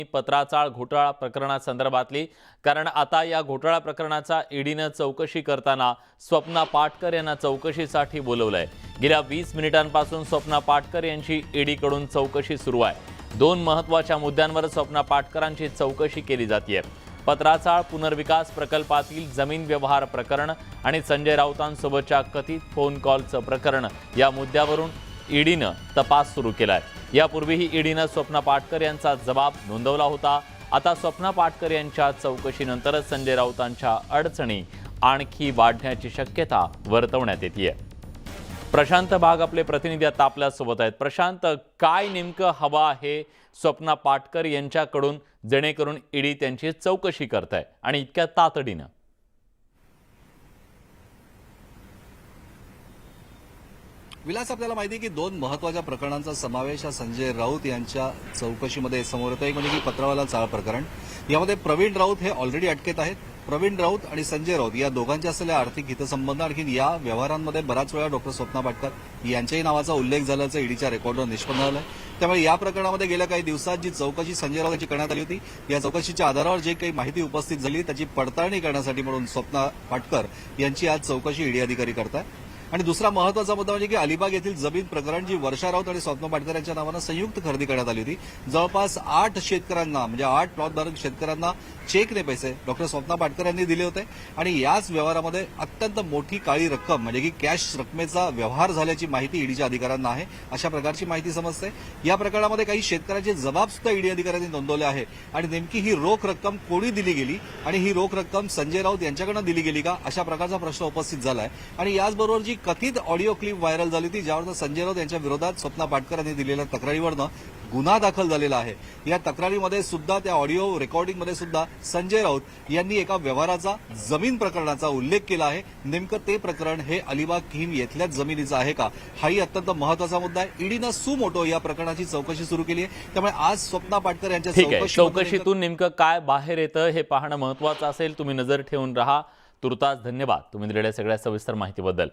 पत्राचाळ घोटाळा प्रकरणासंदर्भातली, कारण आता या घोटाळा प्रकरणाचा ईडीनं चौकशी करताना स्वप्ना पाटकर यांना चौकशीसाठी बोलवलंय। गेल्या 20 मिनिटांपासून स्वप्ना पाटकर यांची ईडीकडून चौकशी सुरू आहे। 2 महत्त्वाच्या मुद्द्यांवर स्वप्ना पाटकरांची चौकशी केली जाते। पत्राचाळ पुनर्विकास प्रकल्पातील जमीन व्यवहार प्रकरण आणि संजय राऊतांसोबतच्या कथित फोन कॉलचं प्रकरण या मुद्द्यावरून ईडीनं तपास सुरू केलाय। यापूर्वीही ईडीनं स्वप्ना पाटकर यांचा जबाब नोंदवला होता। आता स्वप्ना पाटकर यांच्या चौकशीनंतर संजय राऊतांच्या अडचणी आणखी वाढण्याची शक्यता वर्तवण्यात येते। प्रशांत भाग आपले प्रतिनिधी आता आपल्यासोबत आहेत। प्रशांत, काय नेमकं हवं आहे स्वप्ना पाटकर यांच्याकडून जेणेकरून ईडी त्यांची चौकशी करताय आणि इतक्या तातडीनं? विलास, आपल्याला माहिती आहे की 2 महत्त्वाच्या प्रकरणांचा समावेश हा संजय राऊत यांच्या चौकशीमध्ये समोर येतो। एक म्हणजे की पत्रावाला चाळ प्रकरण, यामध्ये प्रवीण राऊत हे ऑलरेडी अटकेत आहेत। प्रवीण राऊत आणि संजय राऊत या दोघांचे असलेले आर्थिक हितसंबंध, आणखी या व्यवहारांमध्ये बराच वेळा डॉक्टर स्वप्ना पाटकर यांच्याही नावाचा उल्लेख झाल्याचं ईडीच्या रेकॉर्डवर निष्पन्न झालं आहे। त्यामुळे या प्रकरणामध्ये गेल्या काही दिवसात जी चौकशी संजय राऊत यांची करण्यात आली होती, या चौकशीच्या आधारावर जे काही माहिती उपस्थित झाली त्याची पडताळणी करण्यासाठी म्हणून स्वप्ना पाटकर यांची आज चौकशी ईडी अधिकारी करतात। आणि दुसरा महत्त्वाचा मुद्दा म्हणजे की अलिबाग येथील जमीन प्रकरण, जी वर्षा राऊत आणि स्वप्ना पाटकर यांच्या नावानं संयुक्त खरेदी करण्यात आली होती। जवळपास 8 शेतकऱ्यांना, म्हणजे 8 प्लॉटधारक शेतकऱ्यांना चेकने पैसे डॉक्टर स्वप्ना पाटकर यांनी दिले होते आणि याच व्यवहारामध्ये अत्यंत मोठी काळी रक्कम म्हणजे की कॅश रकमेचा व्यवहार झाल्याची माहिती ईडीच्या अधिकाऱ्यांना आहे। अशा प्रकारची माहिती समजते। या प्रकरणामध्ये काही शेतकऱ्यांचे जबाब सुद्धा ईडी अधिकाऱ्यांनी नोंदवले आहे आणि नेमकी ही रोख रक्कम कोणी दिली गेली आणि ही रोख रक्कम संजय राऊत यांच्याकडून दिली गेली का, अशा प्रकारचा प्रश्न उपस्थित झाला आहे। आणि याचबरोबर जी कथित ऑडिओ क्लिप व्हायरल झाली होती, ज्यावर संजय राऊत यांच्या विरोधात स्वप्ना पाटकर यांनी दिलेल्या तक्रारीवरनं गुन्हा दाखल झालेला आहे। या तक्रारीमध्ये सुद्धा, त्या ऑडिओ रेकॉर्डिंगमध्ये सुद्धा संजय राऊत यांनी एका व्यवहाराचा, जमीन प्रकरणाचा उल्लेख केला आहे। नेमकं ते प्रकरण हे अलिबाग खिम येथल्याच जमिनीचं आहे का, हाही अत्यंत महत्त्वाचा मुद्दा आहे। ईडीनं सुमोटो या प्रकरणाची चौकशी सुरू केली आहे। त्यामुळे आज स्वप्ना पाटकर यांच्या चौकशीतून नेमकं काय बाहेर येतं हे पाहणं महत्त्वाचं असेल। तुम्ही नजर ठेवून राहा। तुर्तास धन्यवाद तुम्ही दिलेल्या सगळ्या सविस्तर माहितीबद्दल।